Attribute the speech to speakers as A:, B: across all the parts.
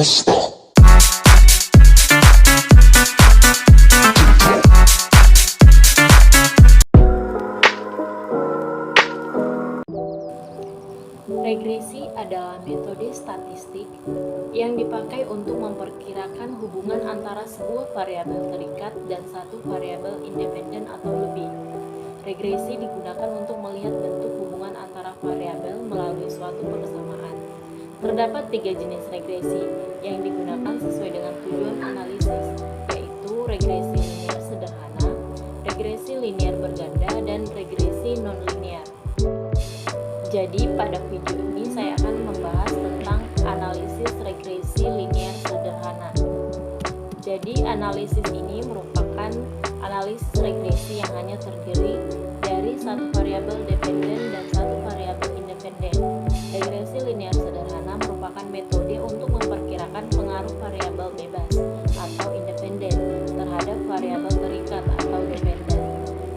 A: Regresi adalah metode statistik yang dipakai untuk memperkirakan hubungan antara sebuah variabel terikat dan satu variabel independen atau lebih. Regresi digunakan untuk melihat bentuk hubungan antara variabel melalui suatu persamaan. Terdapat 3 jenis regresi yang digunakan sesuai dengan tujuan analisis, yaitu regresi linier sederhana, regresi linier berganda, dan regresi nonlinear. Jadi pada video ini saya akan membahas tentang analisis regresi linier sederhana. Jadi analisis ini merupakan analisis regresi yang hanya terdiri dari satu variabel dependen dan satu variabel independen. Regresi linier sederhana merupakan metode untuk memperkirakan pengaruh variabel bebas atau independen terhadap variabel terikat atau dependen.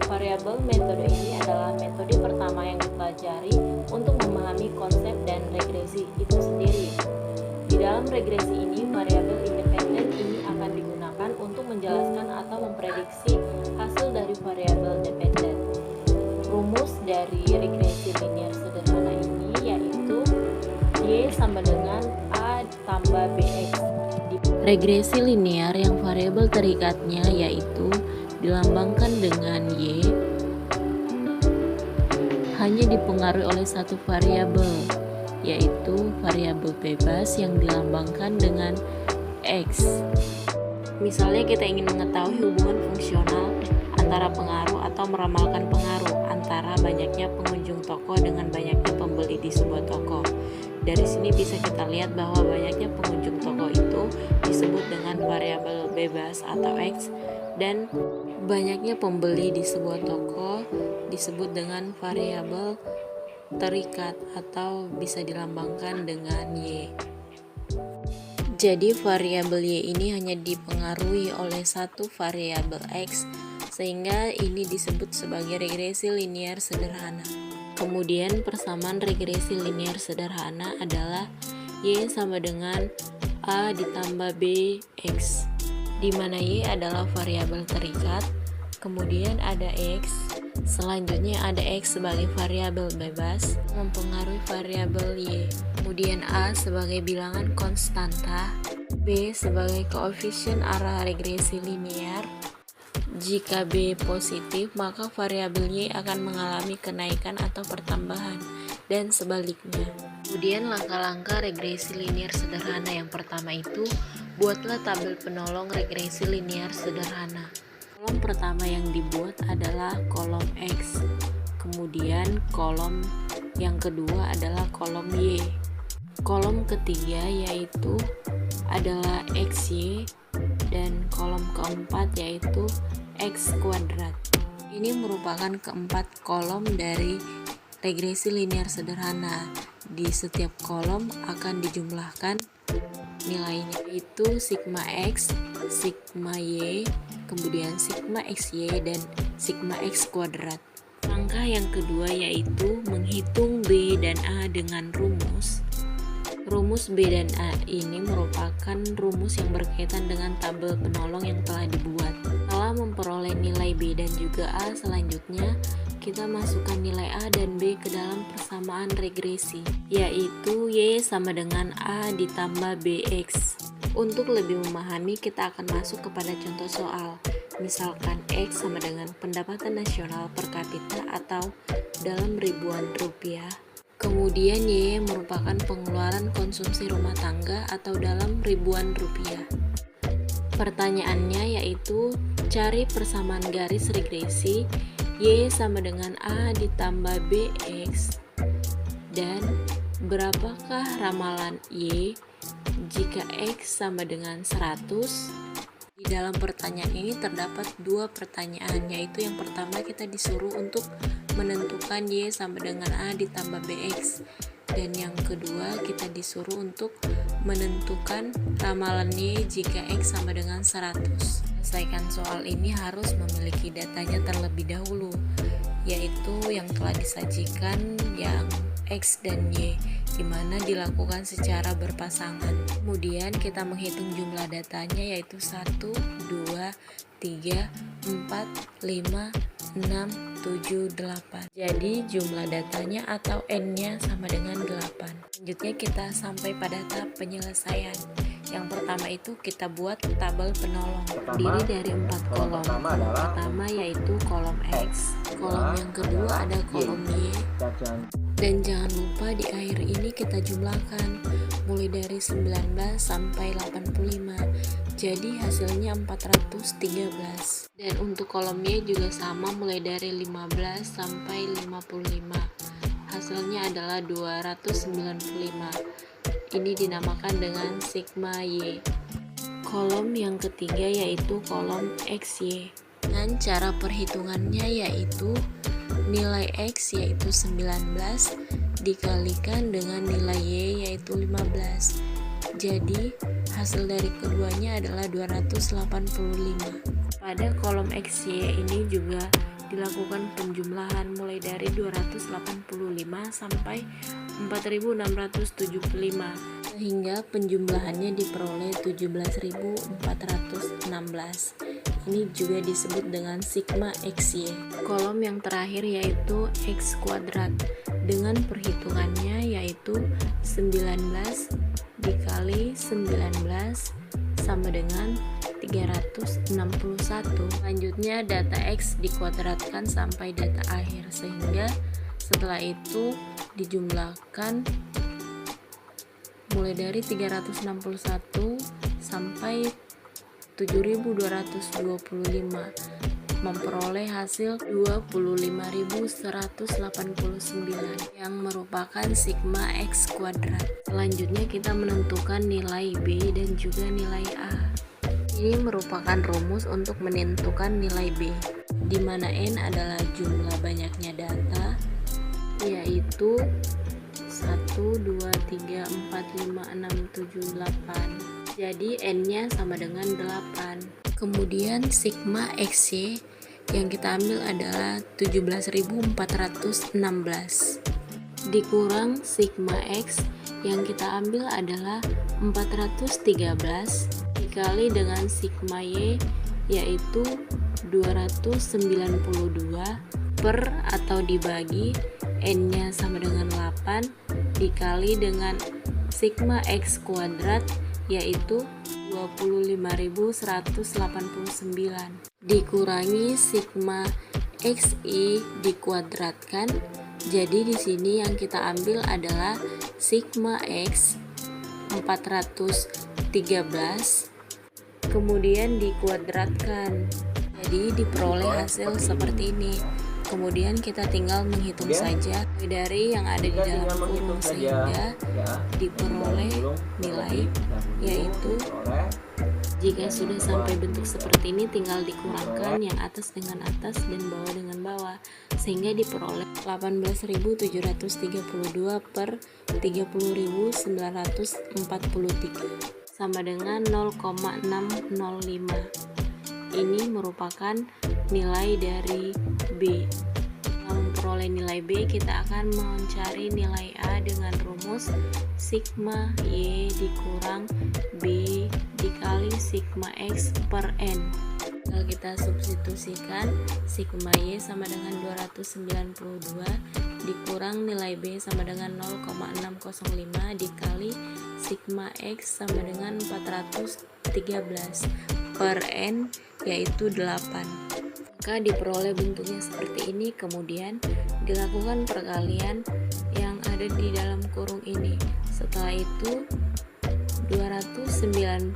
A: Variabel metode ini adalah metode pertama yang dipelajari untuk memahami konsep dan regresi itu sendiri. Di dalam regresi ini, variabel independen ini akan digunakan untuk menjelaskan atau memprediksi hasil dari variabel dependen. Rumus dari regresi linier sederhana ini yaitu Y sama dengan A tambah BX. Regresi linear yang variabel terikatnya yaitu dilambangkan dengan Y hanya dipengaruhi oleh satu variabel, yaitu variabel bebas yang dilambangkan dengan X. Misalnya kita ingin mengetahui hubungan fungsional antara pengaruh atau meramalkan pengaruh antara banyaknya pengunjung toko dengan banyaknya pembeli di sebuah toko. Dari sini bisa kita lihat bahwa banyaknya pengunjung toko itu disebut dengan variabel bebas atau X, dan banyaknya pembeli di sebuah toko disebut dengan variabel terikat atau bisa dilambangkan dengan Y. Jadi variabel Y ini hanya dipengaruhi oleh satu variabel X, sehingga ini disebut sebagai regresi linier sederhana. Kemudian persamaan regresi linier sederhana adalah Y sama dengan A ditambah BX, di mana Y adalah variabel terikat, kemudian ada X, selanjutnya ada X sebagai variabel bebas mempengaruhi variabel Y, kemudian A sebagai bilangan konstanta, B sebagai koefisien arah regresi linear. Jika B positif, maka variabel Y akan mengalami kenaikan atau pertambahan, dan sebaliknya. Kemudian langkah-langkah regresi linier sederhana yang pertama itu, buatlah tabel penolong regresi linier sederhana. Kolom pertama yang dibuat adalah kolom X, kemudian kolom yang kedua adalah kolom Y. Kolom ketiga yaitu adalah XY, dan kolom keempat yaitu X kuadrat. Ini merupakan keempat kolom dari regresi linier sederhana. Di setiap kolom akan dijumlahkan nilainya, yaitu sigma X, sigma Y, kemudian sigma XY, dan sigma X kuadrat. Langkah yang kedua yaitu menghitung B dan A dengan rumus. Rumus B dan A ini merupakan rumus yang berkaitan dengan tabel penolong yang telah dibuat. Setelah memperoleh nilai B dan juga A, selanjutnya kita masukkan nilai A dan B ke dalam persamaan regresi, yaitu Y sama dengan A ditambah BX. Untuk lebih memahami, kita akan masuk kepada contoh soal. Misalkan X sama dengan pendapatan nasional per kapita atau dalam ribuan rupiah. Kemudian Y merupakan pengeluaran konsumsi rumah tangga atau dalam ribuan rupiah. Pertanyaannya yaitu cari persamaan garis regresi Y sama dengan A ditambah BX, dan berapakah ramalan Y jika X sama dengan 100? Di dalam pertanyaan ini terdapat dua pertanyaan, yaitu yang pertama kita disuruh untuk menentukan Y sama dengan A ditambah BX, dan yang kedua kita disuruh untuk menentukan ramalan Y jika X sama dengan 100. Selesaikan soal ini harus memiliki datanya terlebih dahulu, yaitu yang telah disajikan yang X dan Y, di mana dilakukan secara berpasangan. Kemudian kita menghitung jumlah datanya, yaitu 1, 2, 3, 4, 5, 6, 7, 8. Jadi jumlah datanya atau N-nya sama dengan 8. Selanjutnya kita sampai pada tahap penyelesaian. Yang pertama itu kita buat tabel penolong, terdiri dari 4 kolom. Pertama yaitu kolom X, kolom yang kedua ada kolom Y, dan jangan lupa di akhir ini kita jumlahkan mulai dari 19 sampai 85, jadi hasilnya 413. Dan untuk kolom Y juga sama, mulai dari 15 sampai 55, hasilnya adalah 295. Ini dinamakan dengan sigma Y. Kolom yang ketiga yaitu kolom XY. Dan cara perhitungannya yaitu nilai X yaitu 19 dikalikan dengan nilai Y yaitu 15. Jadi hasil dari keduanya adalah 285. Pada kolom XY ini juga dilakukan penjumlahan mulai dari 285 sampai 4675, sehingga penjumlahannya diperoleh 17.416. Ini juga disebut dengan sigma XY. Kolom yang terakhir yaitu X kuadrat, dengan perhitungannya yaitu 19 dikali 19 sama dengan 361. Selanjutnya data X dikuadratkan sampai data akhir, sehingga setelah itu dijumlahkan mulai dari 361 sampai 7225, memperoleh hasil 25.189 yang merupakan sigma X kuadrat. Selanjutnya kita menentukan nilai B dan juga nilai A. Ini merupakan rumus untuk menentukan nilai B, di mana N adalah jumlah banyaknya data, yaitu 1, 2, 3, 4, 5, 6, 7, 8. Jadi N-nya sama dengan 8. Kemudian sigma XY yang kita ambil adalah 17.416 dikurang sigma X yang kita ambil adalah 413 dikali dengan sigma Y yaitu 292 per atau dibagi N-nya sama dengan 8 dikali dengan sigma X kuadrat yaitu 25.189 dikurangi sigma XY dikuadratkan. Jadi di sini yang kita ambil adalah sigma X 413 kemudian dikuadratkan. Jadi diperoleh hasil seperti ini. Kemudian kita tinggal menghitung saja dari yang ada di dalam kurung sehingga diperoleh nilai, yaitu jika sudah sampai bentuk seperti ini tinggal dikurangkan yang atas dengan atas dan bawah dengan bawah, sehingga diperoleh 18.732 per 30.943 sama dengan 0,605. Ini merupakan nilai dari B. Untuk memperoleh nilai B, kita akan mencari nilai A dengan rumus sigma Y dikurang B dikali sigma X per N. Kalau kita substitusikan, sigma Y sama dengan 292 dikurang nilai B sama dengan 0,605 dikali sigma X sama dengan 413 per N yaitu 8. Maka diperoleh bentuknya seperti ini. Kemudian dilakukan perkalian yang ada di dalam kurung ini. Setelah itu 292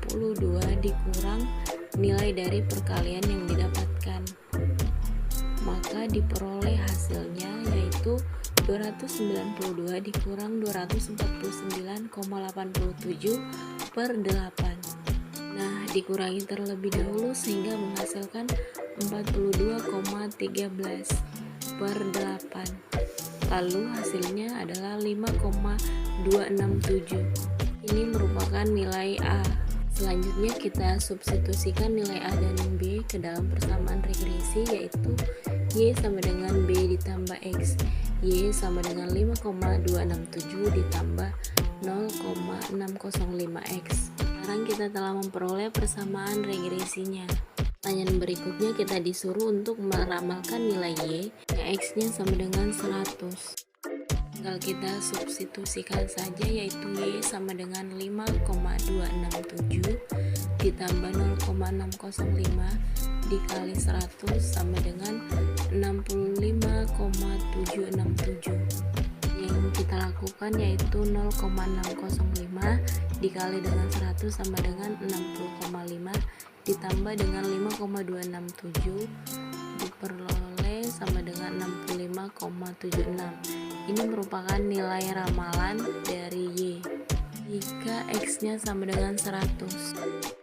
A: dikurang nilai dari perkalian yang didapatkan, maka diperoleh hasilnya yaitu 292 dikurang 249,87 per 8. Nah, dikurangi terlebih dahulu sehingga menghasilkan 42,13 per 8. Lalu hasilnya adalah 5,267. Ini merupakan nilai A. Selanjutnya kita substitusikan nilai A dan B ke dalam persamaan regresi, yaitu Y sama dengan B ditambah X. Y sama dengan 5,267 ditambah 0,605X. Sekarang kita telah memperoleh persamaan regresinya. Pertanyaan berikutnya kita disuruh untuk meramalkan nilai Y yang X-nya sama dengan 100. Tinggal kita substitusikan saja, yaitu Y sama dengan 5,267 ditambah 0,605 dikali 100 sama dengan 65,767. Yang kita lakukan yaitu 0,605 dikali dengan 100 sama dengan 60,5 ditambah dengan 5,267 diperoleh sama dengan 65,76. Ini merupakan nilai ramalan dari Y jika X-nya sama dengan 100.